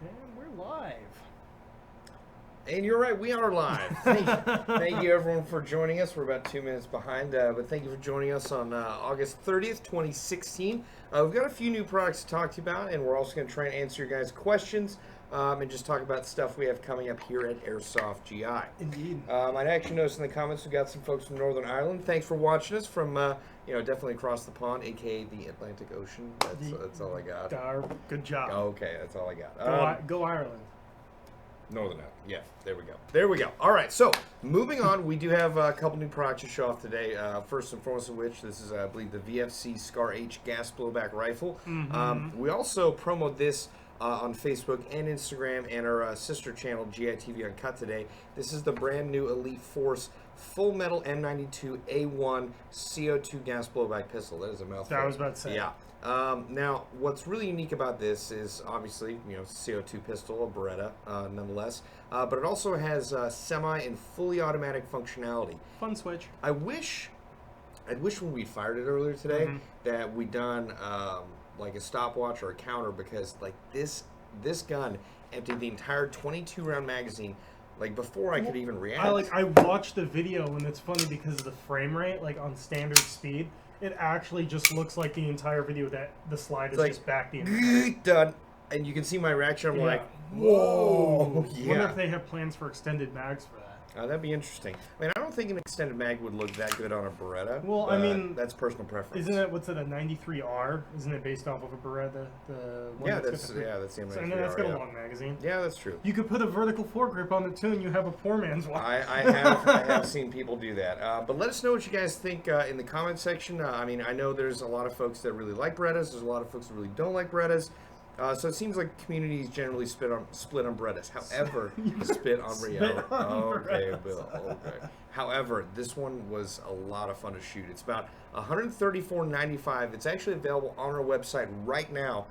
And we're live. And you're right, we are live. Thank you everyone for joining us. We're about 2 minutes behind, but thank you for joining us on August 30th, 2016. We've got a few new products to talk to you about, and we're also going to try and answer your guys' questions and just talk about stuff we have coming up here at Airsoft GI. Indeed. I'd actually noticed in the comments we've got some folks from Northern Ireland. Thanks for watching us from, definitely across the pond, aka the Atlantic Ocean. That's all I got. Good job. Okay, that's all I got. Go Ireland. Northern Ireland. Yeah, there we go. All right, so moving on, we do have a couple new products to show off today. First and foremost of which, this is, I believe, the VFC SCAR H gas blowback rifle. Mm-hmm. We also promote this on Facebook and Instagram and our sister channel, GITV Uncut today. This is the brand new Elite Force Full Metal M92A1 CO2 gas blowback pistol. That is a mouthful. I was about to say. Yeah. Now, what's really unique about this is obviously, CO2 pistol, a Beretta, nonetheless, but it also has semi and fully automatic functionality. Fun switch. I wish when we fired it earlier today that we'd done like a stopwatch or a counter, because like this gun emptied the entire 22 round magazine like before I could even react. I watched the video, and it's funny because of the frame rate, like on standard speed. It actually just looks like the entire video that the slide is like, just back the entire done, and you can see my reaction. I'm like, whoa! I wonder if they have plans for extended mags for that. That'd be interesting. I mean, I don't think an extended mag would look that good on a Beretta. Well, I mean, that's personal preference. Isn't it? What's it? A 93R? Isn't it based off of a Beretta? That's the M93R. And that's got a long magazine. Yeah, that's true. You could put a vertical foregrip on it too, and you have a poor man's watch. I have seen people do that. But let us know what you guys think in the comment section. I mean, I know there's a lot of folks that really like Berettas. There's a lot of folks that really don't like Berettas. So it seems like communities generally split on Berettas. However, okay, Bill. Okay. However, this one was a lot of fun to shoot. It's about $134.95. It's actually available on our website right now.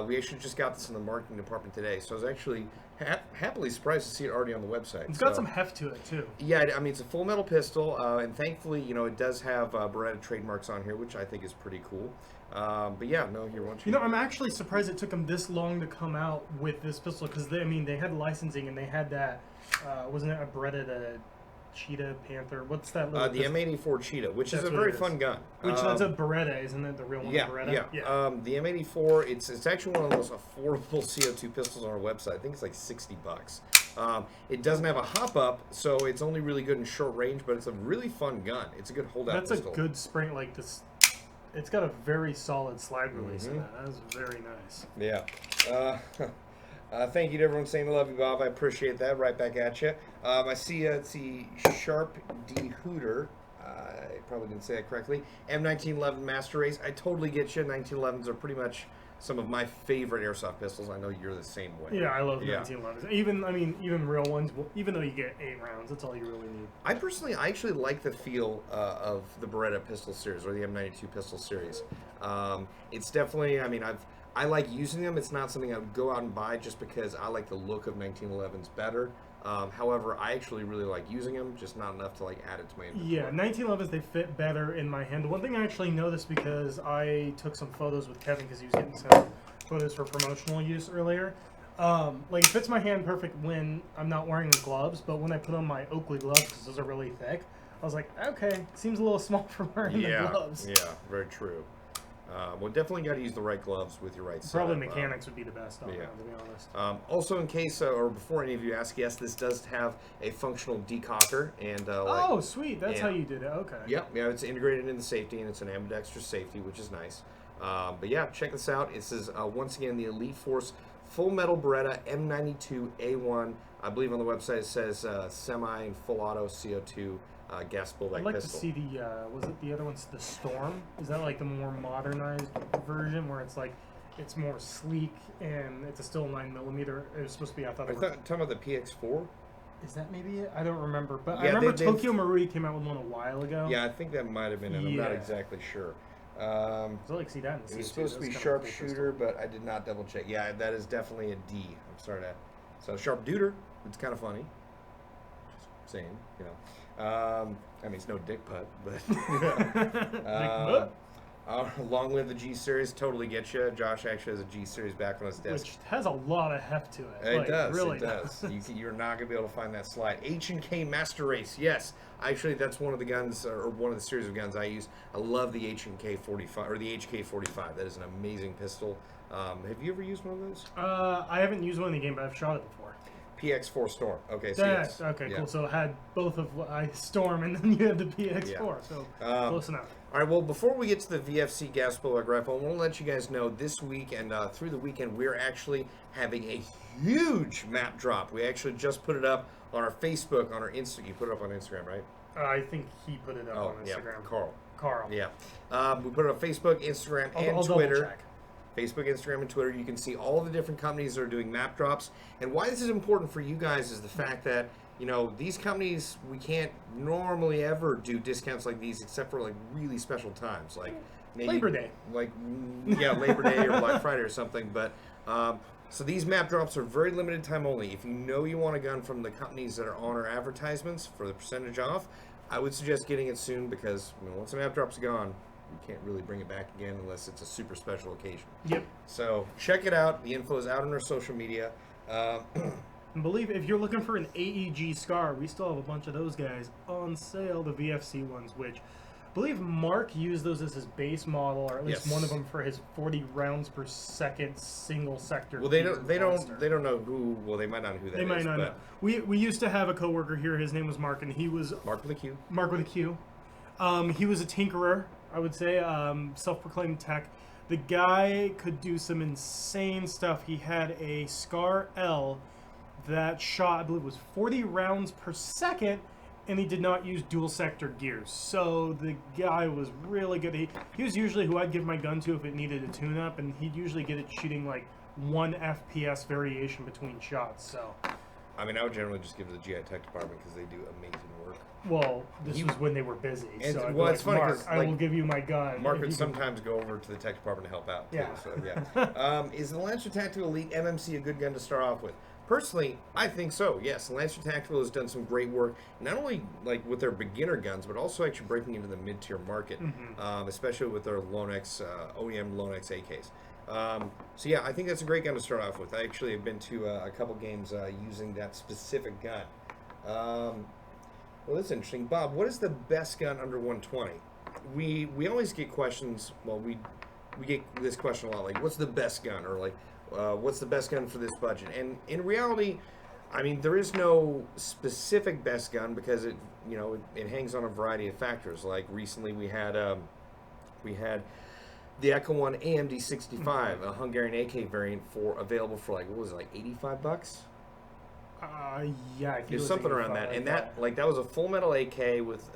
We actually just got this in the marketing department today, so I was actually happily surprised to see it already on the website. It's got some heft to it too. Yeah, I mean, it's a full metal pistol, and thankfully, it does have Beretta trademarks on here, which I think is pretty cool. But yeah, no, here, why don't you... I'm actually surprised it took them this long to come out with this pistol, because they had licensing, and they had that, wasn't it a Beretta, the Cheetah, Panther, what's that little the M84 Cheetah, which is a very fun gun. That's a Beretta, isn't it, the real one? Yeah, Beretta? yeah. The M84, it's actually one of the most affordable CO2 pistols on our website. I think it's like $60. It doesn't have a hop-up, so it's only really good in short range, but it's a really fun gun. It's a good holdout pistol. That's a good spring, like this. It's got a very solid slide release in that. That was very nice. Yeah. Thank you to everyone saying I love you, Bob. I appreciate that. Right back at you. I see it's the Sharp D Hooter. I probably didn't say that correctly. M1911 Master Race. I totally get you. 1911s are pretty much some of my favorite airsoft pistols. I know you're the same way. Yeah, I love 1911s. Even real ones. Even though you get 8 rounds, that's all you really need. I actually like the feel of the Beretta pistol series or the M92 pistol series. It's definitely. I like using them. It's not something I would go out and buy just because I like the look of 1911s better. However, I actually really like using them, just not enough to add it to my inventory. Yeah, 1911s, they fit better in my hand. One thing I actually noticed, because I took some photos with Kevin because he was getting some photos for promotional use earlier. It fits my hand perfect when I'm not wearing the gloves, but when I put on my Oakley gloves, because those are really thick, I was like, okay, seems a little small for wearing the gloves. Yeah, very true. Well, definitely got to use the right gloves with your right setup. Probably mechanics would be the best on that, to be honest. Also, in case, or before any of you ask, yes, this does have a functional decocker. And oh, sweet. That's how you did it. Okay. Yep. Yeah, it's integrated into safety, and it's an ambidextrous safety, which is nice. But yeah, check this out. This is, once again, the Elite Force Full Metal Beretta M92A1. I believe on the website it says semi and full auto CO2 gas blowback I'd like pistol. to see the, was it the other one's the Storm? Is that like the more modernized version where it's like, it's more sleek and it's a still 9mm? It was supposed to be, I thought. Are you talking about the PX4? Is that maybe it? I don't remember. But Yeah, I remember Tokyo Marui came out with one a while ago. Yeah, I think that might have been it. I'm not exactly sure. I like see that in the It was supposed to be sharpshooter, but I did not double check. Yeah, that is definitely a D. I'm sorry to. So sharp duder. It's kind of funny. Just saying, I mean, it's no dick putt, but Long live the G series, totally get you. Josh actually has a G series back on his desk. Which has a lot of heft to it. It Like, does. really It does. You're not gonna be able to find that slide. H&K Master Race. Yes, actually, that's one of the guns or one of the series of guns I use. I love the H&K 45 or the HK 45. That is an amazing pistol. Have you ever used one of those? I haven't used one in the game, but I've shot it before. PX4 Storm. Okay, so That's yes. okay, Yeah. cool. So it had both of Storm, and then you had the PX4. So close enough. All right, well, before we get to the VFC gas bullet rifle, I want to let you guys know this week and through the weekend, we're actually having a huge map drop. We actually just put it up on our Facebook, on our Instagram. You put it up on Instagram, right? I think he put it up on Instagram. Yeah, Carl. Yeah. We put it on Facebook, Instagram, and I'll Twitter. double check. Facebook, Instagram, and Twitter. You can see all the different companies that are doing map drops. And why this is important for you guys is the fact that, you know, these companies, we can't normally ever do discounts like these except for like really special times, like maybe Labor Day. like Labor Day or Black Friday or something. But so these map drops are very limited time only. If you know you want a gun from the companies that are on our advertisements for the percentage off, I would suggest getting it soon because once the map drop's gone, you can't really bring it back again unless it's a super special occasion. Yep. So check it out. The info is out on our social media. And believe if you're looking for an AEG SCAR, we still have a bunch of those guys on sale, the VFC ones, which I believe Mark used those as his base model, or at least Yes. one of them for his 40 rounds per second single sector. Well, they monster. don't know who. Well, they might not know who that is. They might not know. We used to have a coworker here. His name was Mark, and he was Mark with a Q. Mark with a Q. He was a tinkerer, I would say, self-proclaimed tech. The guy could do some insane stuff. He had a SCAR L that shot, I believe, was 40 rounds per second, and he did not use dual sector gears. So the guy was really good. He was usually who I'd give my gun to if it needed a tune-up, and he'd usually get it shooting like 1 FPS variation between shots. So, I mean, I would generally just give it to the GI Tech Department because they do amazing work. well, this was when they were busy. And So I'd be well, like, it's funny Mark, 'cause, I like, will give you my gun. Mark if would you can-" sometimes go over to the Tech Department to help out too. Yeah. So yeah. Is the Lancer Tactical Elite MMC a good gun to start off with? Personally, I think so. Yes, the Lancer Tactical has done some great work, not only like with their beginner guns, but also actually breaking into the mid-tier market, especially with their Lonex OEM Lonex AKs. So yeah, I think that's a great gun to start off with. I actually have been to a couple games using that specific gun. Well, that's interesting. Bob, what is the best gun under 120? We always get questions. Well, we get this question a lot. Like, what's the best gun, or like, what's the best gun for this budget? And in reality, I mean, there is no specific best gun because it hangs on a variety of factors. Like recently, we had the Echo One AMD 65, a Hungarian AK variant available for like, what was it, like $85? Yeah, I think There's something around that, and that was a full metal AK with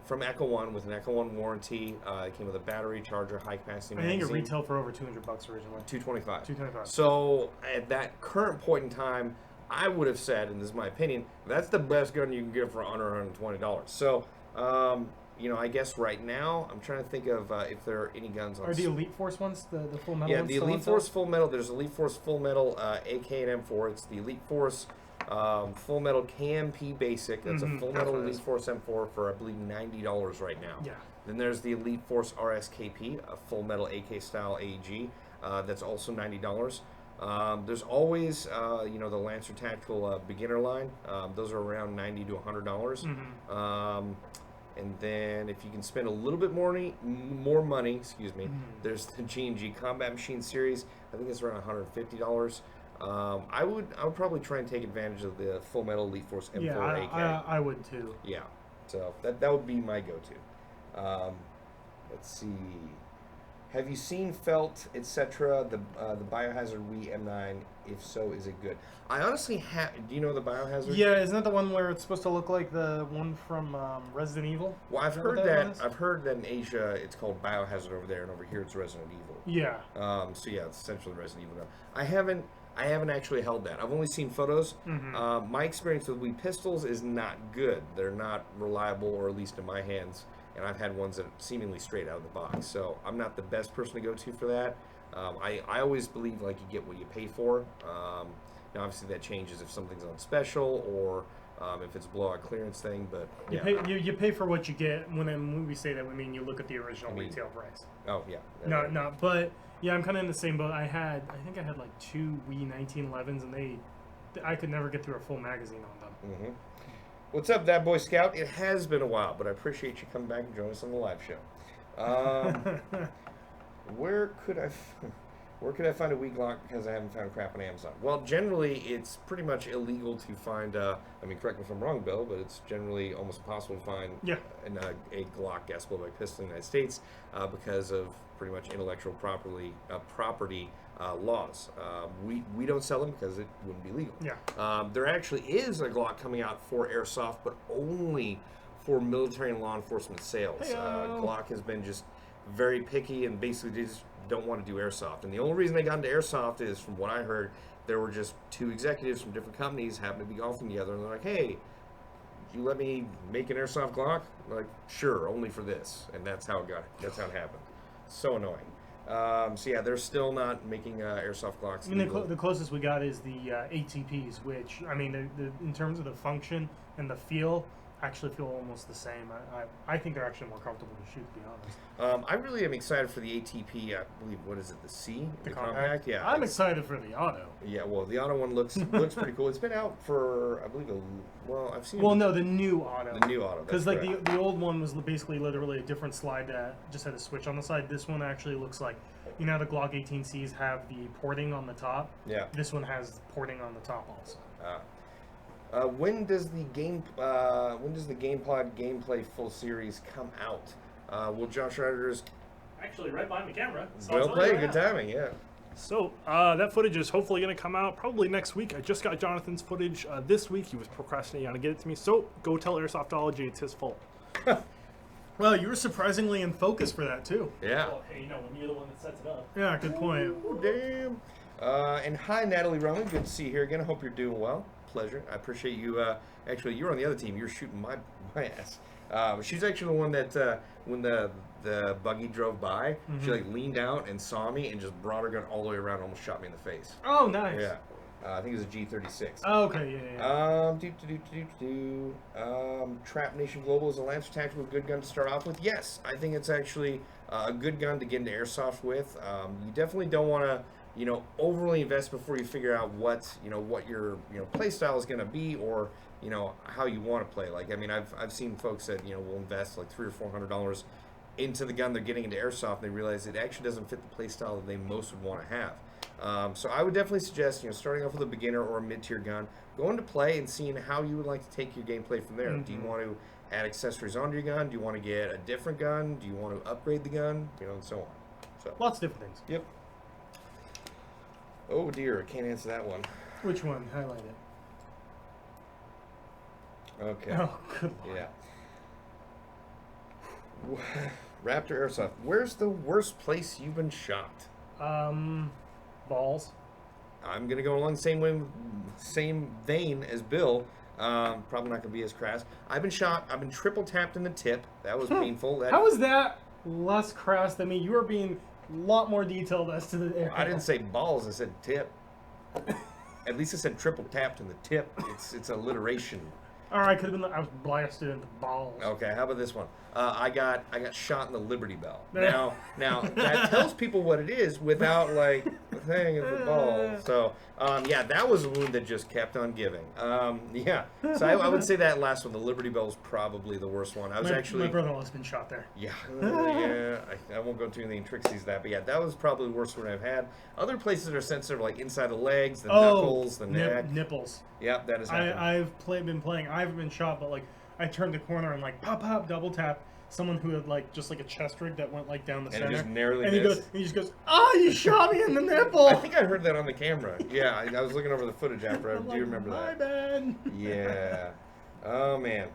from Echo One with an Echo One warranty. It came with a battery, charger, high capacity I think magazine. it retailed for over $200 originally. 225. 225. So at that current point in time, I would have said, and this is my opinion, that's the best gun you can get for under $120. So I guess right now I'm trying to think of if there are any guns on. Are the Elite Force ones the full metal? Yeah, ones the still Elite on sale? Force full metal. There's Elite Force full metal AK and M4. It's the Elite Force full metal KMP basic. That's a full metal Elite Force M4 for I believe $90 right now. Yeah. Then there's the Elite Force RSKP, a full metal AK style AEG. That's also $90. There's always the Lancer Tactical beginner line. Those are around $90 to $100. And then if you can spend a little bit more money, there's the G&G Combat Machine Series. I think it's around $150. I would probably try and take advantage of the Full Metal Elite Force M4 AK. I would too. Yeah, so that would be my go-to. Let's see. Have you seen Felt, etc. The Biohazard Wii M9? If so, is it good? I honestly have. Do you know the Biohazard? Yeah, isn't that the one where it's supposed to look like the one from Resident Evil? Well, I've Is heard what that. is? I've heard that in Asia it's called Biohazard over there, and over here it's Resident Evil. Yeah. So yeah, it's essentially Resident Evil now. I haven't actually held that. I've only seen photos. My experience with Wii pistols is not good. They're not reliable, or at least in my hands. And I've had ones that are seemingly straight out of the box. So I'm not the best person to go to for that. I always believe like you get what you pay for. Now obviously that changes if something's on special, or if it's a blowout clearance thing. But you yeah. you pay for what you get. When we say that, we mean you look at the original retail price. Oh yeah. No, but yeah, I'm kind of in the same boat. I think I had like 2 Wii 1911s, and I could never get through a full magazine on them. Mm-hmm. What's up, that boy Scout? It has been a while, but I appreciate you coming back and joining us on the live show. Where could I find a Wii Glock because I haven't found crap on Amazon? Well, generally, it's pretty much illegal to find, I mean, correct me if I'm wrong, Bill, but it's generally almost impossible to find a Glock gas blowback pistol in the United States because of pretty much intellectual property laws. We don't sell them because it wouldn't be legal. Yeah. There actually is a Glock coming out for Airsoft, but only for military and law enforcement sales. Hey-o. Glock has been just very picky and basically just don't want to do Airsoft. And the only reason they got into Airsoft is, from what I heard, there were just 2 executives from different companies happened to be golfing together, and they're like, hey, you let me make an Airsoft Glock? I'm like, sure, only for this. And that's how it happened. So annoying. So yeah, they're still not making Airsoft Glocks. I mean, the closest we got is the ATPs, which, I mean, in terms of the function and the feel, actually feel almost the same. I think they're actually more comfortable to shoot, to be honest. I really am excited for the ATP. I believe, what is it, the C? The compact? Yeah. I'm excited for the auto. Yeah, well, the auto one looks pretty cool. It's been out for, I believe, I've seen Well, no, the new auto. The new auto. Because like the old one was basically literally a different slide that just had a switch on the side. This one actually looks like, you know, the Glock 18Cs have the porting on the top. Yeah. This one has porting on the top also. When does the GamePod gameplay full series come out? Well, Josh Ryder's Actually, right behind the camera. So well played, good timing, yeah. So that footage is hopefully going to come out probably next week. I just got Jonathan's footage this week. He was procrastinating on to get it to me. So go tell Airsoftology it's his fault. Well, you were surprisingly in focus for that too. Yeah. Well, hey, you know, when you're the one that sets it up. Yeah, good point. Ooh, damn. And hi, Natalie Rowan. Good to see you here again. I hope you're doing well. Pleasure. I appreciate you. Actually, you were on the other team. You were shooting my ass. She's actually the one that when the buggy drove by, she like leaned out and saw me and just brought her gun all the way around, and almost shot me in the face. Oh, nice. Yeah. I think it was a G36. Oh, okay, yeah. Trap Nation Global is a Lancer tactical good gun to start off with. Yes, I think it's actually a good gun to get into Airsoft with. You definitely don't want to, you know, overly invest before you figure out what your play style is going to be, or how you want to play. Like, I mean, I've seen folks that will invest like $300 or $400 into the gun they're getting into Airsoft, and they realize it actually doesn't fit the play style that they most would want to have. So I would definitely suggest starting off with a beginner or a mid-tier gun, going to play and seeing how you would like to take your gameplay from there. Do you want to add accessories onto your gun? Do you want to get a different gun? Do you want to upgrade the gun? And so on. So Lots of different things. Yep. Oh dear, I can't answer that one. Which one? Highlight it. Okay. Oh, good Lord. Yeah. Raptor Airsoft. Where's the worst place you've been shot? Balls. I'm gonna go along the same vein as Bill. Probably not gonna be as crass. I've been triple tapped in the tip. That was painful. How is that less crass than me? You are being a lot more detailed as to the area. I didn't say balls. I said tip. At least I said triple tapped in the tip. It's alliteration. All right, could have been. I was blasted in the balls. Okay, how about this one? I got shot in the Liberty Bell. Now that tells people what it is without like the thing of the ball. So yeah, that was a wound that just kept on giving. Yeah, so I would say that last one, the Liberty Bell, was probably the worst one. I was my brother-in-law's been shot there. Yeah, yeah. I won't go through any intricacies of that, but yeah, that was probably the worst one I've had. Other places that are sensitive, like inside the legs, the knuckles, the neck, nipples. Yeah, that is. I've been playing. I haven't been shot, but like I turned the corner and like pop, double tap someone who had like just like a chest rig that went like down the center. And it just narrowly missed. He just goes, "Oh, you shot me in the nipple." I think I heard that on the camera. Yeah, I was looking over the footage after. I do remember that. My bad. Yeah. Oh man.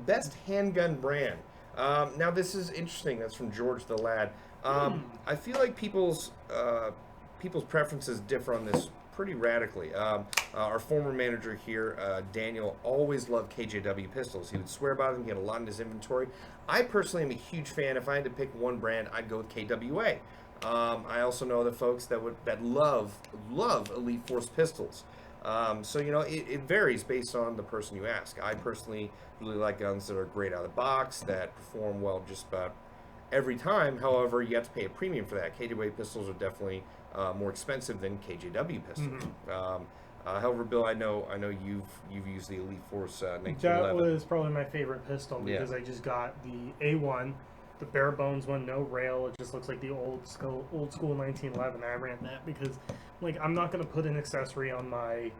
Best handgun brand. Now this is interesting. That's from George the Lad. I feel like people's preferences differ on this pretty radically. Our former manager here, Daniel, always loved KJW pistols. He would swear by them, get a lot in his inventory. I personally am a huge fan. If I had to pick one brand, I'd go with KWA. I also know other folks that love Elite Force pistols. So, you know, it varies based on the person you ask. I personally really like guns that are great out of the box, that perform well just about every time. However, you have to pay a premium for that. KWA pistols are definitely more expensive than KJW pistols. However, Bill, I know you've used the Elite Force 1911. That was probably my favorite pistol because I just got the A1, the bare bones one, no rail. It just looks like the old school 1911. I ran that because, like, I'm not gonna put an accessory on my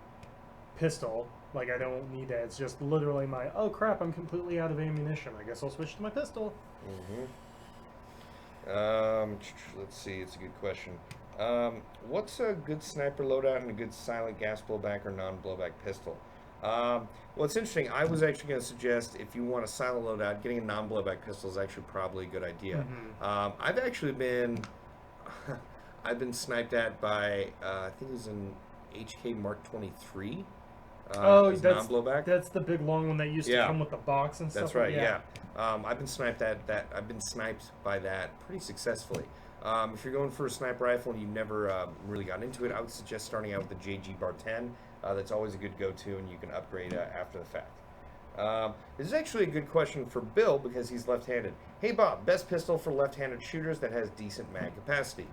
pistol. Like, I don't need that. It's just literally my, oh crap, I'm completely out of ammunition. I guess I'll switch to my pistol. Let's see. It's a good question. What's a good sniper loadout and a good silent gas blowback or non-blowback pistol? Well, it's interesting. I was actually going to suggest if you want a silent loadout, getting a non-blowback pistol is actually probably a good idea. I've actually been, I've been sniped at by, I think it was an HK Mark 23. That's non-blowback. That's the big long one that used to come with the box and stuff. That's right. Yeah. I've been sniped at that. I've been sniped by that pretty successfully. If you're going for a sniper rifle and you've never really gotten into it, I would suggest starting out with the JG Bar 10. That's always a good go-to, and you can upgrade after the fact. This is actually a good question for Bill because he's left-handed. Hey Bob, best pistol for left-handed shooters that has decent mag capacity?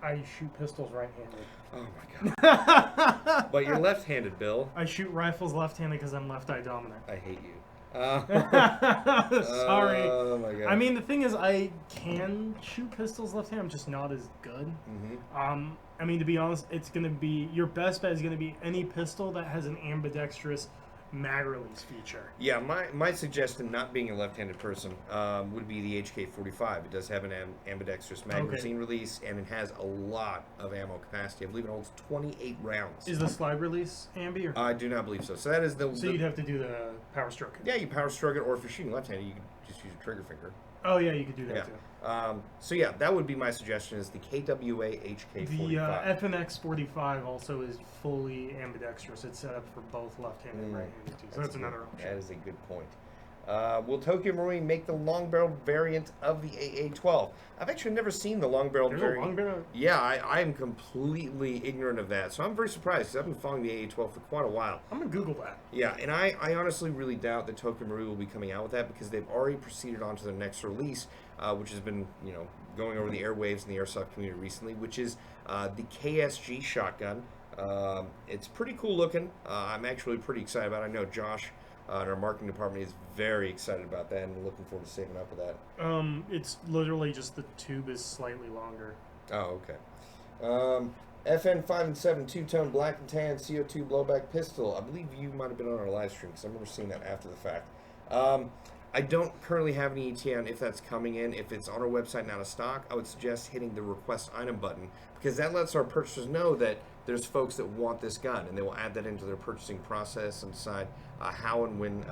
I shoot pistols right-handed. Oh my god. But you're left-handed, Bill. I shoot rifles left-handed because I'm left-eye dominant. I hate you. Sorry. Oh my god. I mean, the thing is, I can shoot pistols left-handed. I'm just not as good. I mean, to be honest, it's going to be, your best bet is going to be any pistol that has an ambidextrous mag release feature. Yeah, my suggestion, not being a left-handed person, would be the HK45. It does have an ambidextrous magazine release, and it has a lot of ammo capacity. I believe it holds 28 rounds. Is the slide release ambi? Or? I do not believe so. So that is the. So you'd have to do the power stroke. Yeah, you power stroke it, or if you're shooting left-handed, you can just use your trigger finger. Oh yeah, you could do that too. So yeah, that would be my suggestion: is the KWA HK45. The FNX 45 also is fully ambidextrous. It's set up for both left-handed and right-handed too. So that's another option. That is a good point. Will Tokyo Marine make the long-barreled variant of the AA-12? I've actually never seen the long-barreled variant. A long barrel? Yeah, I am completely ignorant of that, so I'm very surprised because I've been following the AA-12 for quite a while. I'm gonna Google that. Yeah, and I honestly really doubt that Tokyo Marine will be coming out with that because they've already proceeded on to their next release, which has been, you know, going over the airwaves in the airsoft community recently, which is the KSG shotgun. It's pretty cool looking. I'm actually pretty excited about it. I know Josh in our marketing department is very excited about that and looking forward to saving up for that. It's literally just the tube is slightly longer. Oh, okay. FN 5 and 7 two-tone black and tan CO2 blowback pistol. I believe you might have been on our live stream because I remember seeing that after the fact. I don't currently have any ETA on if that's coming in. If it's on our website and out of stock, I would suggest hitting the request item button because that lets our purchasers know that there's folks that want this gun, and they will add that into their purchasing process and decide how and when,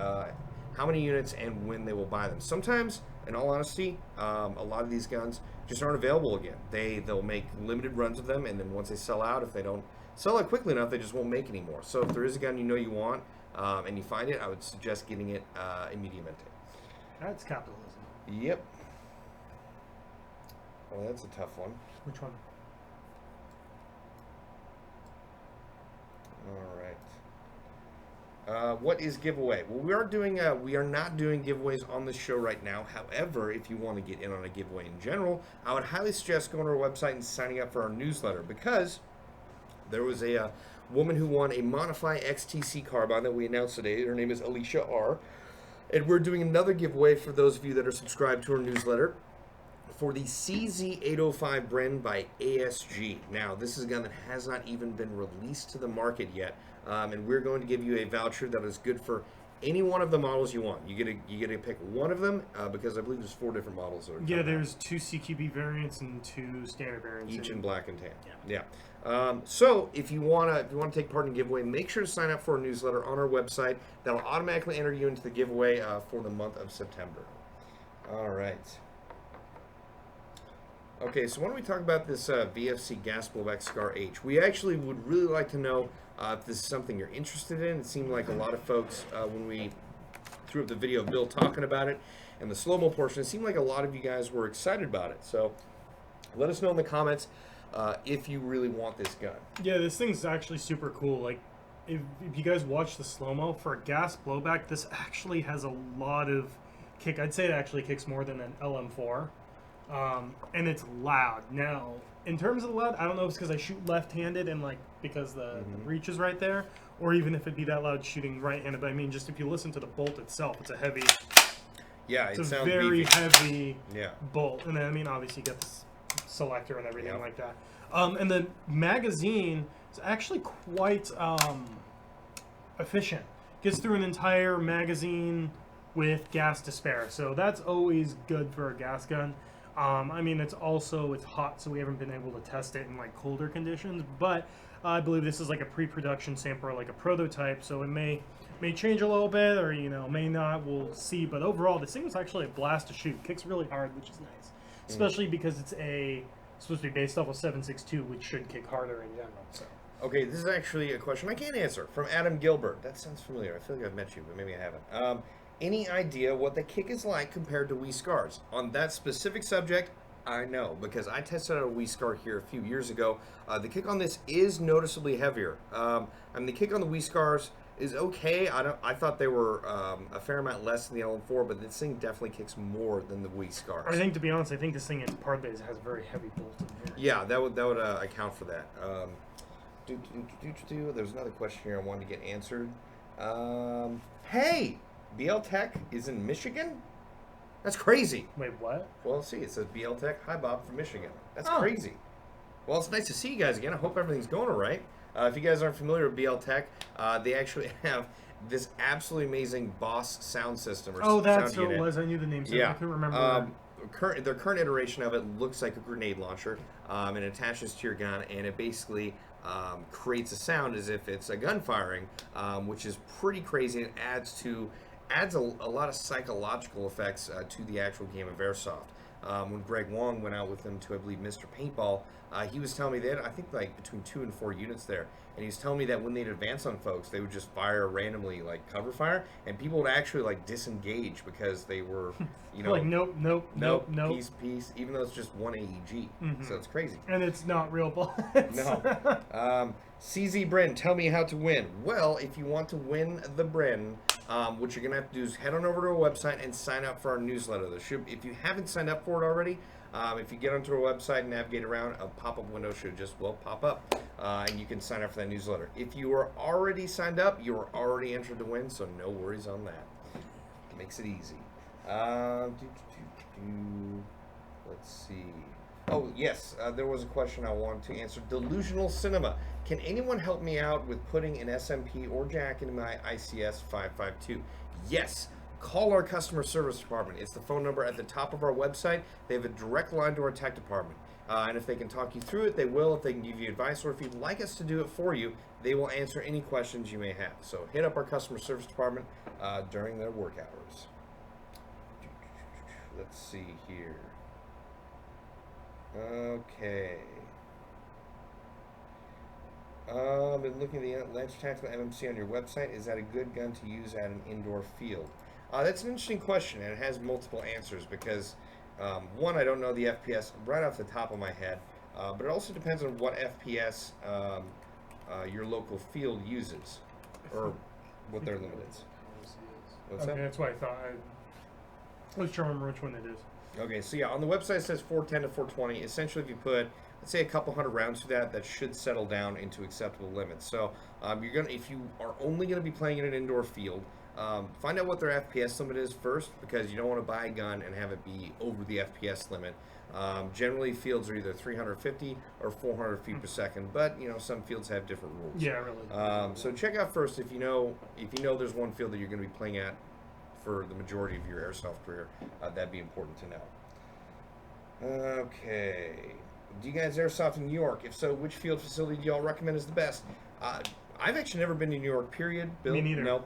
how many units and when they will buy them. Sometimes, in all honesty, a lot of these guns just aren't available again. They'll make limited runs of them, and then once they sell out, if they don't sell out quickly enough, they just won't make anymore. So if there is a gun you know you want and you find it, I would suggest getting it immediatamente. That's capitalism. Yep. Oh, that's a tough one. Which one? All right. What is giveaway? Well, we are not doing giveaways on the show right now. However, if you want to get in on a giveaway in general, I would highly suggest going to our website and signing up for our newsletter because there was a woman who won a Modify XTC carbine that we announced today. Her name is Alicia R. And we're doing another giveaway for those of you that are subscribed to our newsletter for the CZ805 Bren by ASG. Now, this is a gun that has not even been released to the market yet, and we're going to give you a voucher that is good for any one of the models you want. You get to pick one of them because I believe there's 4 different models. Yeah, there's 2 CQB variants and 2 standard variants. Each in black and tan. Yeah. So if you wanna take part in the giveaway, make sure to sign up for our newsletter on our website. That'll automatically enter you into the giveaway for the month of September. All right. Okay, so why don't we talk about this VFC gas blowback SCAR H? We actually would really like to know if this is something you're interested in. It seemed like a lot of folks, when we threw up the video of Bill talking about it and the slow-mo portion, it seemed like a lot of you guys were excited about it. So let us know in the comments. if you really want this gun. Yeah, this thing's actually super cool. Like, if you guys watch the slow-mo, for a gas blowback, this actually has a lot of kick. I'd say it actually kicks more than an LM4. And it's loud. Now, in terms of the loud, I don't know if it's because I shoot left-handed and, like, because the reach is right there, or even if it'd be that loud shooting right-handed. But I mean, just if you listen to the bolt itself, it's a heavy... Yeah, It's it a sounds very beefy. heavy Yeah. bolt. And then, I mean, obviously you get this selector and everything Yep. like that. And the magazine is actually quite efficient. Gets through an entire magazine with gas to spare. So that's always good for a gas gun. I mean, it's hot, so we haven't been able to test it in like colder conditions. But I believe this is like a pre-production sample, or like a prototype. So it may change a little bit, or may not. We'll see. But overall, this thing was actually a blast to shoot. Kicks really hard, which is nice, especially because it's supposed to be based off of 7.62, which should kick harder in general. So. Okay, this is actually a question I can't answer from Adam Gilbert. That sounds familiar. I feel like I've met you, but maybe I haven't. Any idea what the kick is like compared to SCARs? On that specific subject, I know, because I tested out a SCAR here a few years ago. The kick on this is noticeably heavier. I mean, the kick on the SCARs is okay. I thought they were a fair amount less than the LM4, but this thing definitely kicks more than the SCARs. I think, to be honest, I think this thing is part of it has a very heavy bolt in here. Yeah, that would account for that. There's another question here I wanted to get answered. Hey, BL Tech is in Michigan? That's crazy. Wait, what? Well, see, it says BL Tech. Hi, Bob from Michigan. That's Oh. crazy. Well, it's nice to see you guys again. I hope everything's going all right. If you guys aren't familiar with BL Tech, they actually have this absolutely amazing Boss sound system. Or That's sound what it unit. was. I knew the name. So Yeah. I couldn't remember. Their current iteration of it looks like a grenade launcher, and it attaches to your gun, and it basically creates a sound as if it's a gun firing, which is pretty crazy. And adds a lot of psychological effects to the actual game of Airsoft. When Greg Wong went out with them to, I believe, Mr. Paintball, he was telling me they had, I think, like between 2 and 4 units there. And he was telling me that when they'd advance on folks, they would just fire randomly, like cover fire, and people would actually like disengage because they were, like nope, peace, even though it's just one AEG. So it's crazy. and it's not real bullets. No. CZ Bryn, tell me how to win. Well, if you want to win the Bryn, what you're going to have to do is head on over to our website and sign up for our newsletter. If you haven't signed up for it already, if you get onto our website and navigate around, a pop-up window should just pop up, and you can sign up for that newsletter. If you are already signed up, you are already entered to win, so no worries on that. Makes it easy. Let's see. Oh, yes, there was a question I wanted to answer. Delusional Cinema. Can anyone help me out with putting an SMP or jack into my ICS 552? Yes. Call our customer service department. It's the phone number at the top of our website. They have a direct line to our tech department. And if they can talk you through it, they will. If they can give you advice, or if you'd like us to do it for you, they will answer any questions you may have. So hit up our customer service department during their work hours. Let's see here. Okay. Been looking at the Lancer Tactical MMC on your website. Is that a good gun to use at an indoor field? That's an interesting question, and it has multiple answers because, one, I don't know the FPS right off the top of my head, but it also depends on what FPS your local field uses, or what their limit is. What's Okay, that? that's what I thought. Let's try to remember which one it is. Okay, so yeah, on the website it says 410 to 420. Essentially, if you put, let's say, a couple hundred rounds through that, that should settle down into acceptable limits. So if you are only gonna be playing in an indoor field, find out what their FPS limit is first, because you don't want to buy a gun and have it be over the FPS limit. Generally, fields are either 350 or 400 feet per second, but some fields have different rules. Yeah, really. So check out first if you know there's one field that you're going to be playing at for the majority of your airsoft career. That'd be important to know. Okay. Do you guys airsoft in New York? If so, which field facility do y'all recommend is the best? I've actually never been to New York, period. Bill? Me neither. No.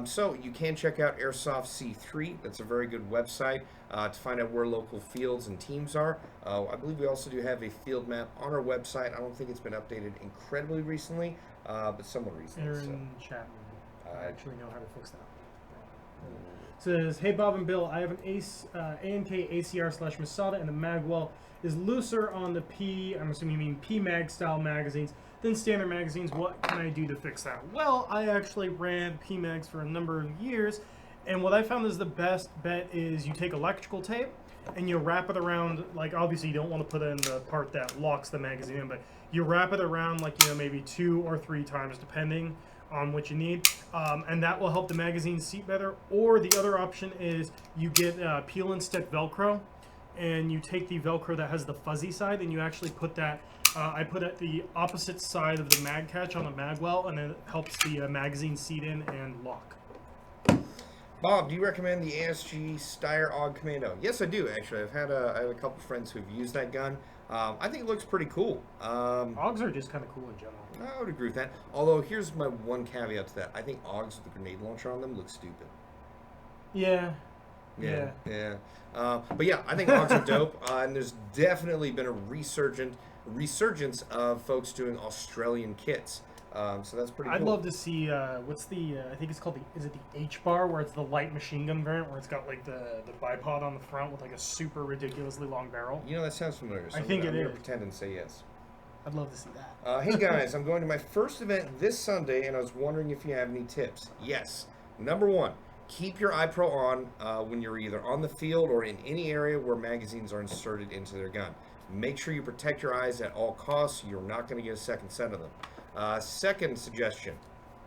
So you can check out Airsoft C3. That's a very good website to find out where local fields and teams are. I believe we also do have a field map on our website. I don't think it's been updated incredibly recently, but somewhat recently. Aaron Chapman. I actually know how to fix that. It says, hey Bob and Bill, I have an ANK ACR/Masada, and the magwell is looser on the I'm assuming you mean P-Mag style magazines than standard magazines. What can I do to fix that? Well, I actually ran P-Mags for a number of years, and what I found is the best bet is you take electrical tape and you wrap it around, like obviously you don't want to put it in the part that locks the magazine in, but you wrap it around like, maybe 2 or 3 times depending on what you need, and that will help the magazine seat better. Or the other option is you get peel and stick Velcro, and you take the Velcro that has the fuzzy side and you actually put that, I put at the opposite side of the mag catch on the magwell, and it helps the magazine seat in and lock. Bob, do you recommend the ASG Steyr AUG Commando? Yes, I do, actually. I have a couple friends who've used that gun. I think it looks pretty cool. AUGs are just kind of cool in general. I would agree with that. Although, here's my one caveat to that. I think AUGs with the grenade launcher on them look stupid. Yeah. But yeah, I think AUGs are dope. And there's definitely been a resurgence of folks doing Australian kits. So that's pretty cool. I'd love to see, what's the, I think it's called is it the H bar, where it's the light machine gun variant, where it's got like the bipod on the front with like a super ridiculously long barrel. That sounds familiar. So I think I'm it gonna is. pretend and say yes. I'd love to see that. Hey guys, I'm going to my first event this Sunday, and I was wondering if you have any tips. Yes. Number 1, keep your iPro on when you're either on the field or in any area where magazines are inserted into their gun. Make sure you protect your eyes at all costs. You're not going to get a second set of them. Second suggestion,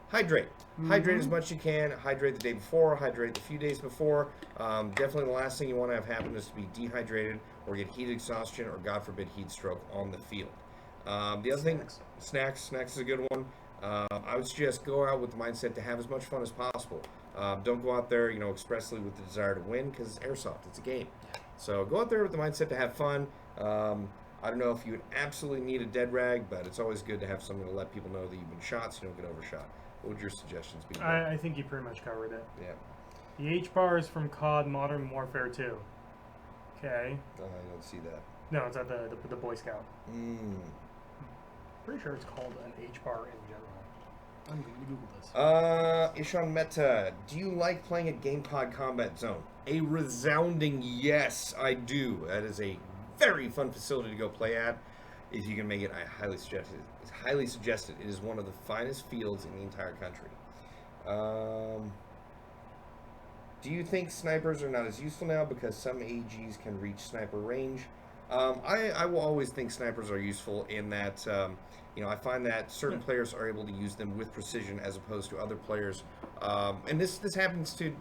hydrate. Hydrate as much as you can. Hydrate the day before, hydrate a few days before. Definitely the last thing you want to have happen is to be dehydrated or get heat exhaustion or, God forbid, heat stroke on the field. The other thing, snacks is a good one. I would suggest go out with the mindset to have as much fun as possible. Don't go out there, expressly with the desire to win, because it's airsoft, it's a game. So go out there with the mindset to have fun. I don't know if you would absolutely need a dead rag, but it's always good to have something to let people know that you've been shot so you don't get overshot. What would your suggestions be? I think you pretty much covered it. Yeah. The H bar is from COD Modern Warfare 2. Okay. I don't see that. No, it's at the Boy Scout. Pretty sure it's called an H bar in general. I'm going to Google this. Ishan Meta, do you like playing at GamePod Combat Zone? A resounding yes, I do. That is a very fun facility to go play at. If you can make it, I highly suggest it. It's highly suggested. It is one of the finest fields in the entire country. Do you think snipers are not as useful now because some AGs can reach sniper range? I will always think snipers are useful in that, I find that certain players are able to use them with precision as opposed to other players. And this happens to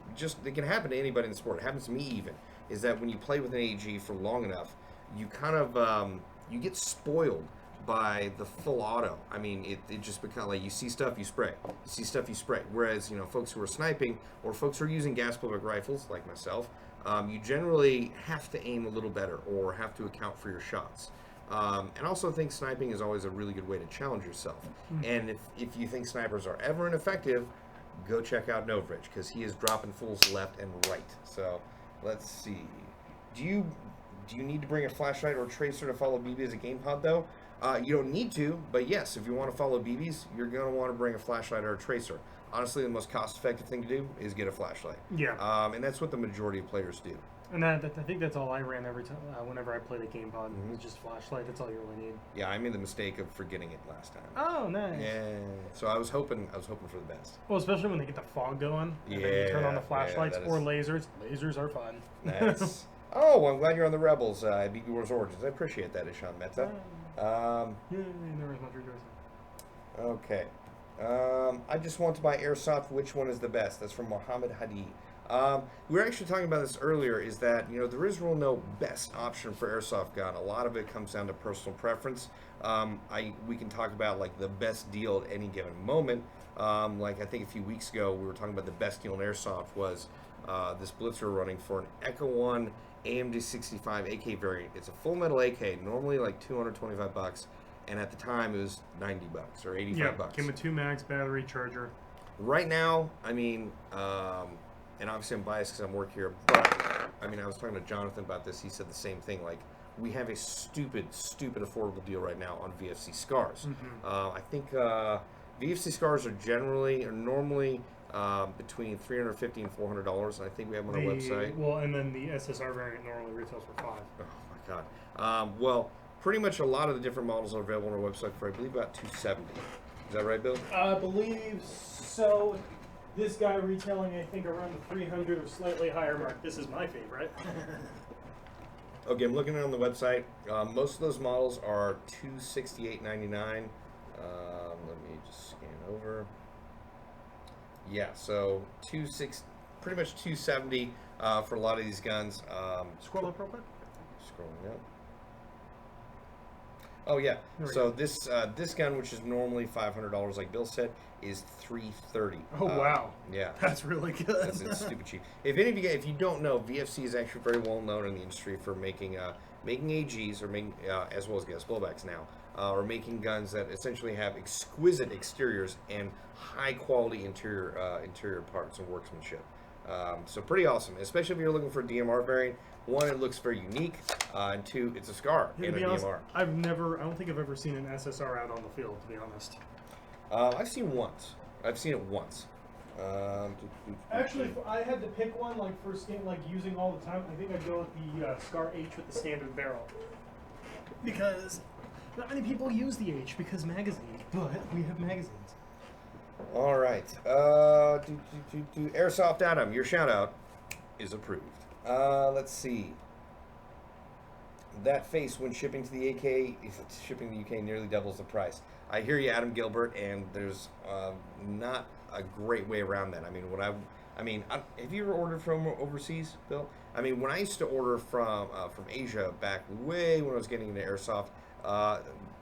it can happen to anybody in the sport. It happens to me even, is that when you play with an AG for long enough, you kind of, you get spoiled by the full auto. I mean, it just becomes like you see stuff, you spray. You see stuff, you spray. Whereas, folks who are sniping or folks who are using gas public rifles, like myself, you generally have to aim a little better or have to account for your shots. And also think sniping is always a really good way to challenge yourself. And if you think snipers are ever ineffective, go check out Novrich, because he is dropping fools left and right. So let's see. Do you need to bring a flashlight or tracer to follow BB as a game pod though? You don't need to, but yes, if you want to follow BBs, you're going to want to bring a flashlight or a tracer. Honestly, the most cost-effective thing to do is get a flashlight. Yeah. And that's what the majority of players do. And I think that's all I ran every time, whenever I played a game pod. It was just flashlight. That's all you really need. Yeah, I made the mistake of forgetting it last time. Oh, nice. Yeah. So I was hoping for the best. Well, especially when they get the fog going. And then you turn on the flashlights or lasers. Lasers are fun. Nice. Oh, well, I'm glad you're on the Rebels at BB Wars Origins. I appreciate that, Ishan Mehta. There was much rejoicing. Okay. I just want to buy Airsoft. Which one is the best? That's from Mohammed Hadi. We were actually talking about this earlier, is that, there is really no best option for Airsoft gun. A lot of it comes down to personal preference. We can talk about, like, the best deal at any given moment. Like, I think a few weeks ago, we were talking about the best deal in Airsoft was this blitz we're running for an Echo 1 AMD 65 AK variant. It's a full metal AK, normally like $225, and at the time it was $90 or $85. Yeah, came with 2 mags, battery, charger. Right now, I mean, and obviously I'm biased because I'm work here, but I mean, I was talking to Jonathan about this. He said the same thing. Like, we have a stupid affordable deal right now on VFC SCARs. I think VFC SCARs are normally between $350 and $400. And I think we have them on our website. Well, and then the SSR variant normally retails for $5. Oh my God. Well, pretty much a lot of the different models are available on our website for, I believe, about $270. Is that right, Bill? I believe so. This guy retailing, I think, around the 300 or slightly higher mark. This is my favorite. Okay, I'm looking on the website. Most of those models are $268.99. Let me just scan over. Yeah, so pretty much $270 for a lot of these guns. Scroll up real quick. Scrolling up. Oh yeah. So this gun, which is normally $500, like Bill said, is $330. Oh wow. Yeah. That's really good. It's stupid cheap. If any of you, if you don't know, VFC is actually very well known in the industry for making AGs or making as well as gas blowbacks now, or making guns that essentially have exquisite exteriors and high quality interior parts and workmanship. So pretty awesome, especially if you're looking for a DMR variant. One, it looks very unique, and two, it's a SCAR and a DMR. I don't think I've ever seen an SSR out on the field, to be honest. I've seen it once. Actually, if I had to pick one, like first game, like using all the time, I think I'd go with the SCAR H with the standard barrel. Because not many people use the H because magazines, but we have magazines. All right. Airsoft Adam, your shout out is approved. Let's see. That face when shipping to the AK, if it's shipping to the UK, nearly doubles the price. I hear you, Adam Gilbert, and there's not a great way around that. I mean, have you ever ordered from overseas, Bill? I mean, when I used to order from Asia back way when I was getting into airsoft,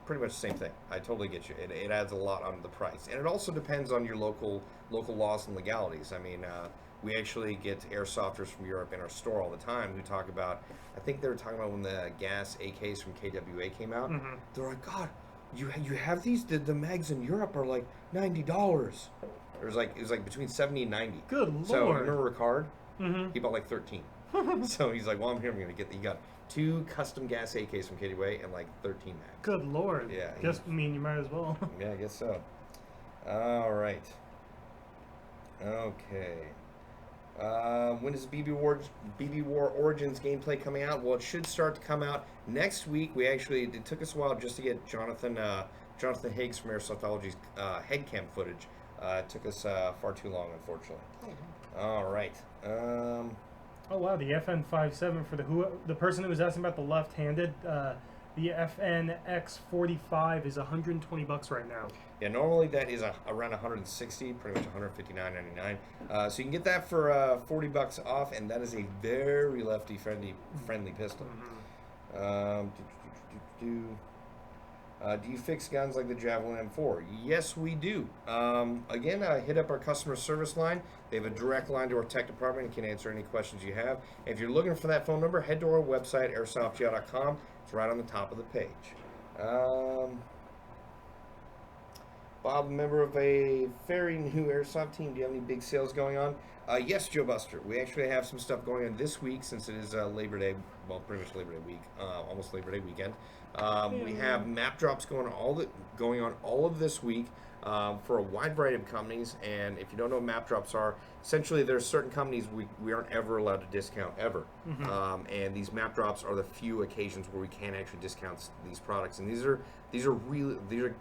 pretty much the same thing. I totally get you. It adds a lot on the price, and it also depends on your local laws and legalities. I mean, we actually get airsofters from Europe in our store all the time who talk about. I think they were talking about when the gas AKs from KWA came out. Mm-hmm. They're like, God, you have these? The mags in Europe are like $90. It was like between 70 and 90. Good Lord. So remember Ricard? Mm-hmm. He bought like 13. So he's like, well, I'm here. I'm gonna get. He got 2 custom gas AKs from KWA and like 13 mags. Good Lord. Yeah. You might as well. Yeah, I guess so. All right. Okay. When is BB War Origins gameplay coming out? Well, it should start to come out next week. It took us a while just to get Jonathan Higgs from Airsoftology's headcam footage. It took us far too long, unfortunately. Oh. All right. Oh wow, the FN57 for the person who was asking about the left-handed, the FNX45 is $120 right now. Yeah, normally that is around 160, pretty much 159.99. So you can get that for $40 off, and that is a very lefty friendly pistol. Mm-hmm. Do you fix guns like the Javelin M4? Yes, we do. Again, hit up our customer service line. They have a direct line to our tech department and can answer any questions you have. If you're looking for that phone number, head to our website, airsoftgl.com. It's right on the top of the page. Bob, member of a very new airsoft team. Do you have any big sales going on? Yes, Joe Buster. We actually have some stuff going on this week since it is Labor Day. Well, pretty much Labor Day week, almost Labor Day weekend. We have map drops going on all of this week for a wide variety of companies. And if you don't know what map drops are, essentially there's certain companies we aren't ever allowed to discount ever. Mm-hmm. And these map drops are the few occasions where we can actually discount these products. And these are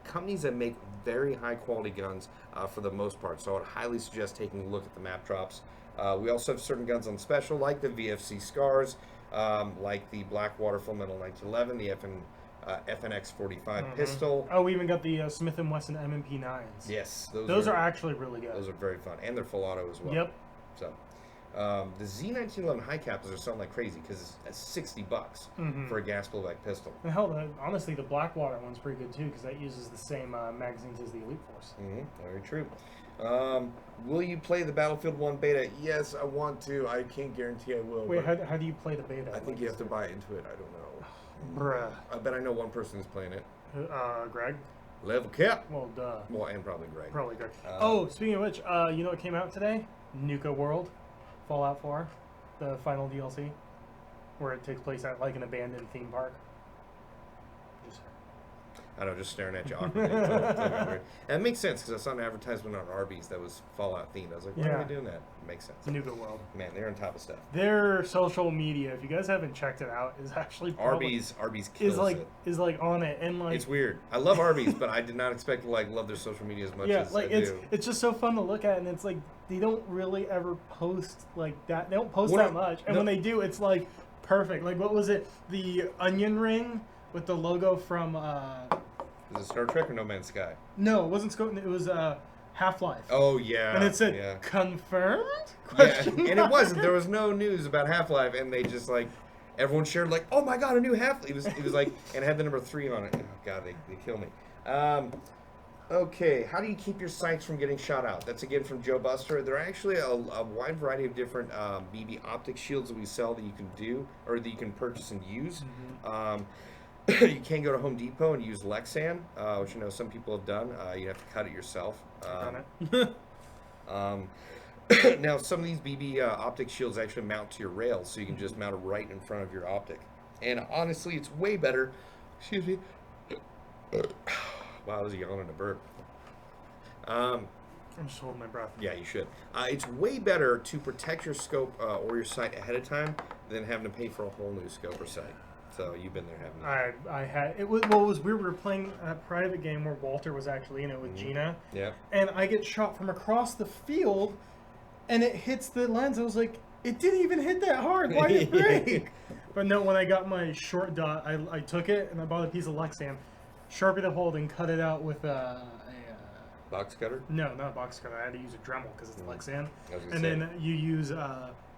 companies that make very high quality guns for the most part. So I would highly suggest taking a look at the map drops. We also have certain guns on special, like the VFC SCARs, like the Blackwater Full Metal 1911, the FNX45 pistol. Oh, we even got the Smith & Wesson M&P9s. Yes, those are actually really good. Those are very fun, and they're full auto as well. Yep. So, the Z1911 high caps are selling like crazy because it's $60 for a gas blowback pistol. And hell, honestly, the Blackwater one's pretty good too because that uses the same magazines as the Elite Force. Very true. Will you play the Battlefield 1 beta? Yes, I want to. I can't guarantee I will. Wait, how do you play the beta? I think you have to buy into it. I don't know. Bruh. I bet I know one person who's playing it. Greg? Level cap. Well, duh. Well, and probably Greg. Probably Greg. Speaking of which, you know what came out today? Nuka World. Fallout 4. The final DLC. Where it takes place at like an abandoned theme park. I don't know, just staring at you awkwardly. Totally weird. And it makes sense because I saw an advertisement on Arby's that was Fallout themed. I was like, why are they doing that? It makes sense. It's a new good world. Man, they're on top of stuff. Their social media, if you guys haven't checked it out, is actually Arby's kills it. Is like on it, and like it's weird. I love Arby's, but I did not expect to like love their social media as much as like I do. it's just so fun to look at, and it's like they don't really ever post like that. They don't post Well, that much, and when they do, it's like perfect. Like what was it? The onion ring with the logo from. Is it Star Trek or No Man's Sky? No, it wasn't Scott. It was Half-Life. Oh yeah. And it said confirmed. Yeah, and it wasn't. There was no news about Half-Life, and they just like everyone shared like, oh my god, a new Half-Life. It was like, and it had the number 3 on it. Oh god, they kill me. Okay, how do you keep your sights from getting shot out? That's again from Joe Buster. There are actually a wide variety of different BB optic shields that we sell that you can do or that you can purchase and use. Mm-hmm. You can go to Home Depot and use Lexan, which I know some people have done. You have to cut it yourself. Now, some of these BB optic shields actually mount to your rails, so you can just mount it right in front of your optic. And honestly, it's way better. Excuse me. Wow, that was a yawn and a burp. I'm just holding my breath. Yeah, you should. It's way better to protect your scope or your sight ahead of time than having to pay for a whole new scope or sight. So you've been there, haven't you? I had it was well, it was weird. We were playing a private game where Walter was actually in it with Gina. Yeah. And I get shot from across the field, and it hits the lens. I was like, it didn't even hit that hard. Why did it break? But no, when I got my short dot, I took it and I bought a piece of Lexan, Sharpie the hold, and cut it out with a box cutter? No, not a box cutter. I had to use a Dremel because it's Lexan. And then you use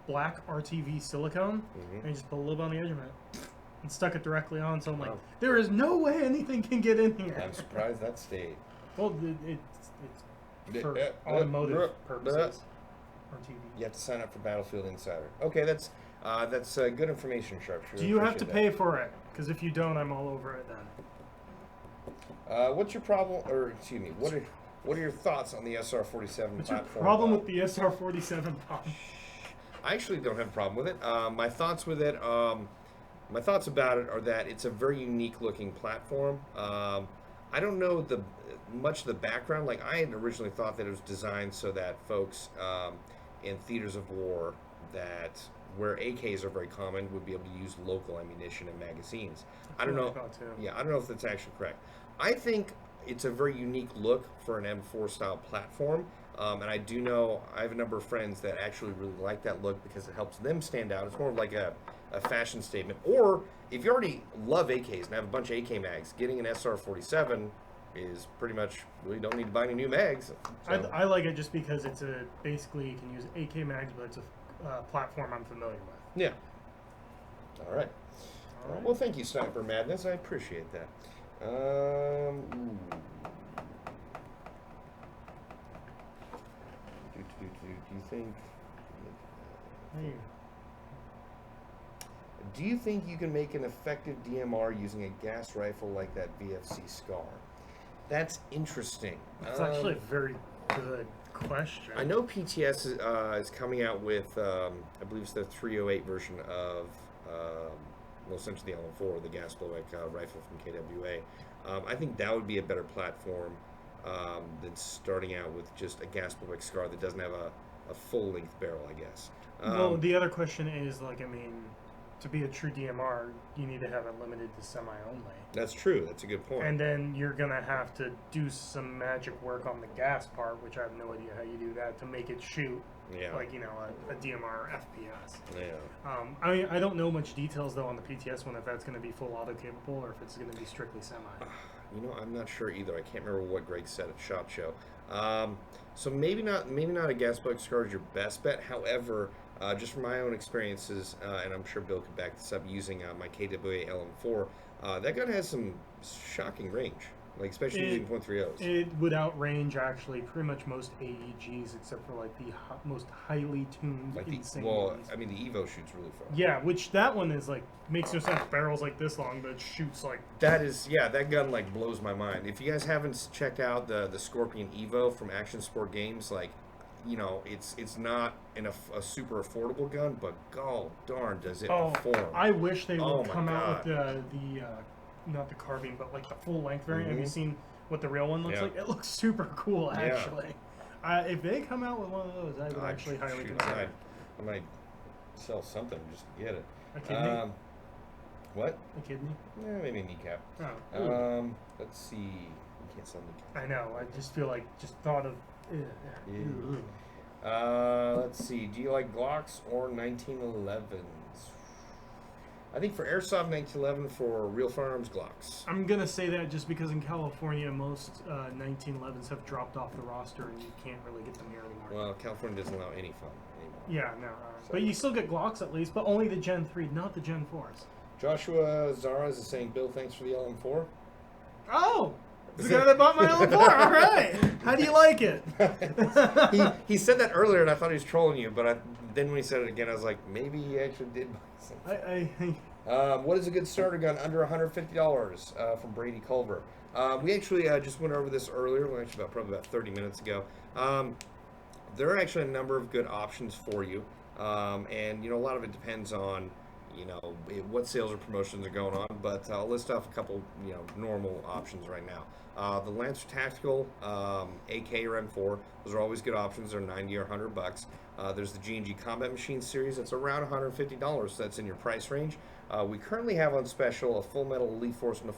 black RTV silicone and you just put a little bit on the edge of it. And stuck it directly on, so I'm like, there is no way anything can get in here. I'm surprised that stayed. Well, it's for automotive purposes. Or TV. You have to sign up for Battlefield Insider. Okay, that's good information, Sharpshooter. Do you have to pay for it? Because if you don't, I'm all over it then. What's your problem, or excuse me, what are your thoughts on the SR47 What's platform? your problem with the SR47 pump? I actually don't have a problem with it. My thoughts with it, my thoughts about it are that it's a very unique looking platform. I don't know much of the background. Like I had originally thought that it was designed so that folks in theaters of war where AKs are very common would be able to use local ammunition and magazines. I don't know. Yeah, I don't know if that's actually correct. I think it's a very unique look for an M4 style platform. And I do know I have a number of friends that actually really like that look because it helps them stand out. It's more of like a fashion statement. Or if you already love AKs and have a bunch of AK mags, getting an SR47 is pretty much, really don't need to buy any new mags. So. I like it just because it's basically you can use AK mags, but it's a platform I'm familiar with. Yeah. All right. Well, thank you, Sniper Madness. I appreciate that. Do you think you can make an effective DMR using a gas rifle like that VFC SCAR? That's interesting. That's actually a very good question. I know PTS is coming out with, I believe it's the 308 version of, essentially the LM4, the gas blowback rifle from KWA. I think that would be a better platform than starting out with just a gas blowback SCAR that doesn't have a full-length barrel, I guess. Well, the other question is, like, I mean, to be a true DMR, you need to have it limited to semi only. That's true. That's a good point. And then you're going to have to do some magic work on the gas part, which I have no idea how you do that, to make it shoot like, you know, a DMR FPS. Yeah. I mean, I don't know much details, though, on the PTS one, if that's going to be full auto capable or if it's going to be strictly semi. You know, I'm not sure either. I can't remember what Greg said at SHOT Show. So maybe not a gas blowback SCAR is your best bet. However, just from my own experiences, and I'm sure Bill could back this up using my KWA LM4, that gun has some shocking range, like especially using .30s. It would outrange actually pretty much most AEGs except for like the most highly tuned like insane ones. I mean the Evo shoots really far. Yeah, which that one is like makes no sense. Barrel's like this long, but it shoots like that gun like blows my mind. If you guys haven't checked out the Scorpion Evo from Action Sport Games, like, you know, it's not a super affordable gun, but god darn does it perform. I wish they would come out with the not the carbine, but like the full length variant. Have you Mhm. seen what the real one looks Yeah. like? It looks super cool, Yeah. actually. If they come out with one of those, I would actually highly shoot, consider it. I might sell something just to get it. A kidney? What? A kidney? Maybe a kneecap. Oh. Ooh. Let's see. You can't sell kneecap. I know. I just feel like thought of. Ew. Let's see. Do you like Glocks or 1911s? I think for Airsoft 1911, for real firearms, Glocks. I'm gonna say that just because in California most 1911s have dropped off the roster and you can't really get them here anymore. Well, California doesn't allow any fun anymore. Yeah, no. So- But you still get Glocks at least, but only the Gen 3, not the Gen 4s. Joshua Zaras is saying, Bill, thanks for the LM4. Oh! The guy that bought my LM4. All right. How do you like it? he said that earlier, and I thought he was trolling you, but then when he said it again, I was like, maybe he actually did buy something. What is a good starter gun under $150 from Brady Culver? We actually just went over this earlier, probably about 30 minutes ago. There are actually a number of good options for you, and a lot of it depends on what sales or promotions are going on. But I'll list off a couple normal options right now. The Lancer Tactical AK or M4, those are always good options. They're 90 or 100 bucks. There's the G&G Combat Machine series. That's around $150. So that's in your price range. We currently have on special a Full Metal Elite Force and a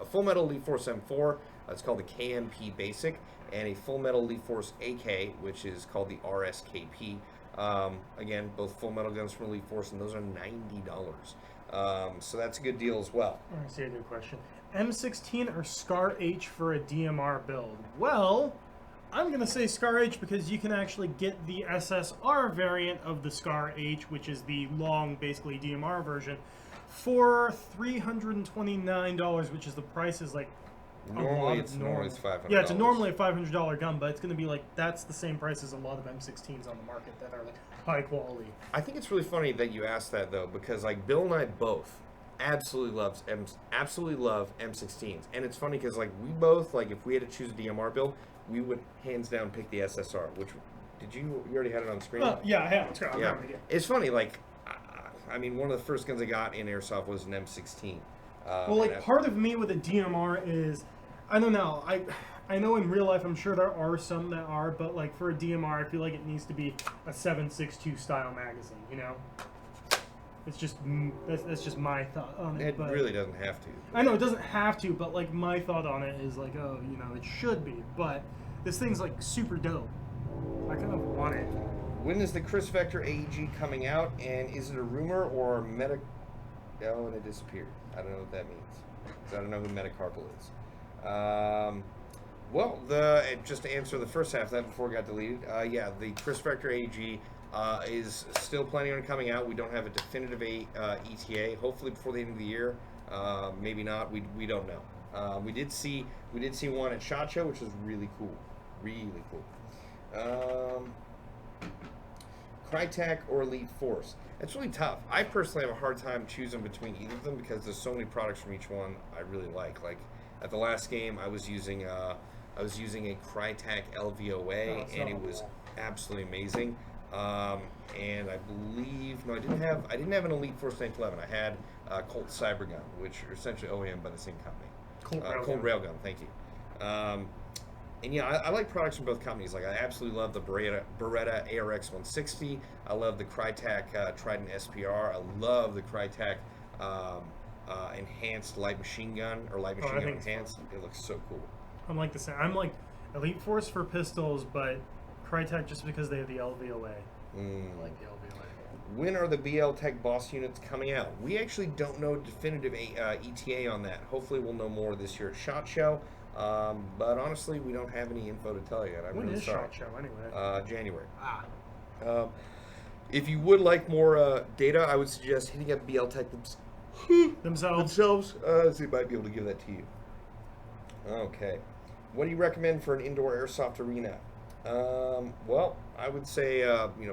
Full Metal Elite Force M4. It's called the KMP Basic, and a Full Metal Elite Force AK, which is called the RSKP. Again, both full metal guns from Elite Force, and those are $90. So that's a good deal as well. I see a good question. M16 or SCAR H for a DMR build? Well, I'm going to say SCAR H because you can actually get the SSR variant of the SCAR H, which is the long, basically DMR version, for $329, which is the price is like Normally it's $500. Yeah, it's normally a $500 gun, but it's going to be like that's the same price as a lot of M16s on the market that are like high quality. I think it's really funny that you asked that though, because like Bill and I both absolutely love M16s, and it's funny because like we both if we had to choose a DMR build, we would hands down pick the SSR. Which you already had it on screen? Yeah, I have. Yeah, it's funny. I mean, one of the first guns I got in Airsoft was an M16. Well, part of me with a DMR is, I don't know. I know in real life, I'm sure there are some that are, but like for a DMR, I feel like it needs to be a 7.62 style magazine. It's just that's just my thought on it. It really doesn't have to. I know it doesn't have to, but like my thought on it is like, oh, it should be. But this thing's like super dope. I kind of want it. When is the Chris Vector AEG coming out, and is it a rumor or meta? Oh, and it disappeared. I don't know what that means. I don't know who Metacarpal is. Well, just to answer the first half of that before it got deleted, yeah, the Chris Vector AG is still planning on coming out. We don't have a definitive ETA. Hopefully before the end of the year. Maybe not. We don't know. We did see one at SHOT Show, which was really cool. Really cool. Crytek or Elite Force. It's really tough. I personally have a hard time choosing between either of them because there's so many products from each one I really like. Like at the last game, I was using a Crytek LVOA, and it was absolutely amazing. And I believe I didn't have an Elite Force 1911. I had Colt Cybergun, which are essentially OEM by the same company. Colt Railgun. Thank you. And yeah, I like products from both companies. Like I absolutely love the Beretta ARX 160. I love the Crytek Trident SPR. I love the Crytek enhanced light machine gun or light machine gun enhanced. It looks so cool. I'm like the same. I'm like Elite Force for pistols, but Crytek just because they have the LVOA. I like the LVOA. When are the BL Tech Boss units coming out? We actually don't know definitive ETA on that. Hopefully we'll know more this year at SHOT Show. But honestly, we don't have any info to tell yet. I'm really sorry. When is SHOT Show anyway? January. If you would like more data, I would suggest hitting up BL Tech themselves. They might be able to give that to you. Okay. What do you recommend for an indoor airsoft arena? Well, I would say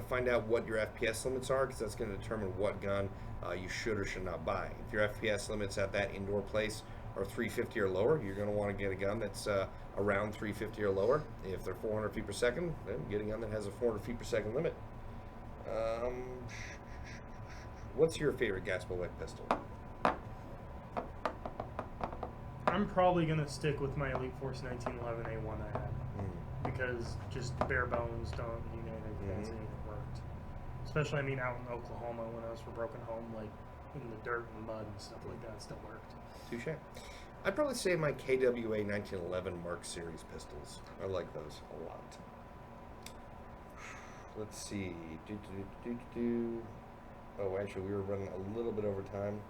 find out what your FPS limits are, because that's going to determine what gun you should or should not buy. If your FPS limits at that indoor place are 350 or lower, you're going to want to get a gun that's around 350 or lower. If they're 400 feet per second, then get a gun that has a 400 feet per second limit. What's your favorite gas bolt pistol? I'm probably gonna stick with my Elite Force 1911 A1 I had because just bare bones don't need anything fancy. It worked, especially out in Oklahoma when I was for Broken Home, like in the dirt and mud and stuff like that. It still worked. Touche. I'd probably say my KWA 1911 Mark Series pistols. I like those a lot. Let's see. Oh, actually, we were running a little bit over time.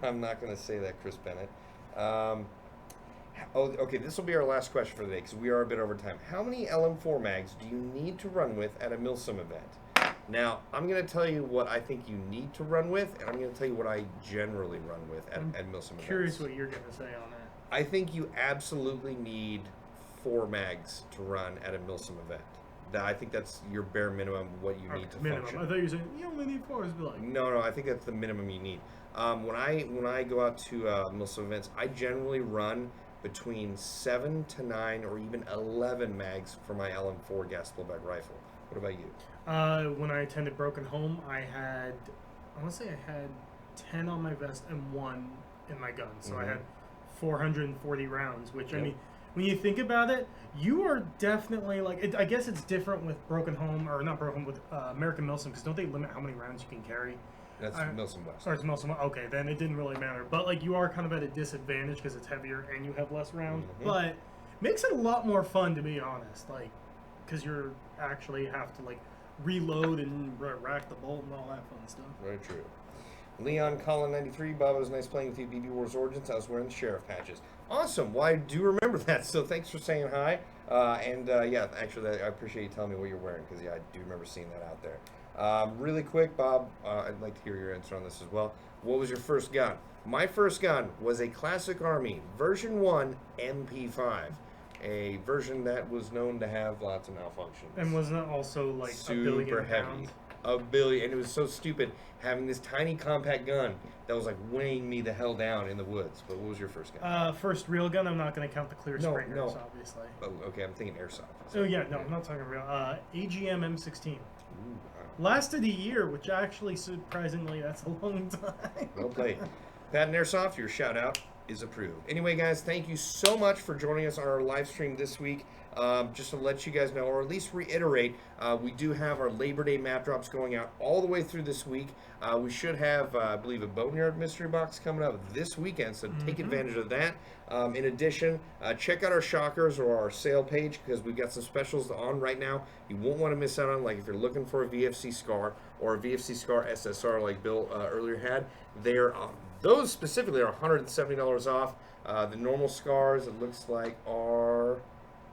I'm not going to say that, Chris Bennett. Okay, this will be our last question for the day because we are a bit over time. How many LM4 mags do you need to run with at a Milsim event? Now, I'm going to tell you what I think you need to run with, and I'm going to tell you what I generally run with at Milsim events. Curious what you're going to say on that. I think you absolutely need 4 mags to run at a Milsim event. I think that's your bare minimum, what you need to function. I thought you were saying you only need 4. No, I think that's the minimum you need. When I go out to Milsim events, I generally run between 7 to 9 or even 11 mags for my LM4 gas blowback rifle. What about you? When I attended Broken Home, I want to say I had 10 on my vest and 1 in my gun. So I had 440 rounds, which when you think about it, you are definitely I guess it's different with Broken Home, or not Broken, with American Milsim, because don't they limit how many rounds you can carry? That's Milsim West. Or it's Milsim. Okay, then it didn't really matter. But you are kind of at a disadvantage because it's heavier and you have less rounds. But makes it a lot more fun, to be honest. Because you're actually have to reload and rack the bolt and all that fun stuff. Very true. Leon Collin 93, Bob, it was nice playing with you. BB Wars Origins. I was wearing the sheriff patches. Awesome. Well, I do remember that. So thanks for saying hi. Actually, I appreciate you telling me what you're wearing because I do remember seeing that out there. Really quick, Bob, I'd like to hear your answer on this as well. What was your first gun? My first gun was a Classic Army version 1 MP5, a version that was known to have lots of malfunctions. And wasn't it also super a billion heavy? pounds? A billion, and it was so stupid having this tiny compact gun that was weighing me the hell down in the woods. But what was your first gun? First real gun. I'm not going to count the clear springers, obviously. Oh, okay, I'm thinking airsoft. Oh yeah, no, I'm not talking real. AGM M16. Ooh, wow. Lasted a year, which actually, surprisingly, that's a long time. Well played. Pat and Airsoft, your shout out is approved. Anyway, guys, thank you so much for joining us on our live stream this week. Just to let you guys know, or at least reiterate, we do have our Labor Day map drops going out all the way through this week. We should have, I believe, a Boneyard mystery box coming up this weekend, so take advantage of that. In addition, check out our shockers or our sale page because we've got some specials on right now you won't want to miss out on. Like if you're looking for a VFC SCAR or a VFC SCAR SSR like Bill earlier had, those specifically are $170 off. The normal SCARs, it looks like, are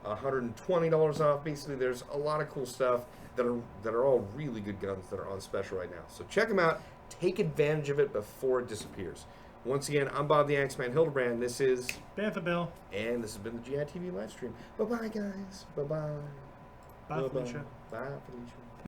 $120 off. Basically, there's a lot of cool stuff that are all really good guns that are on special right now. So check them out. Take advantage of it before it disappears. Once again, I'm Bob the Axeman Hildebrand. This is Bantha Bill. And this has been the GITV live stream. Bye-bye, guys. Bye-bye. Bye, Felicia. Bye, Felicia.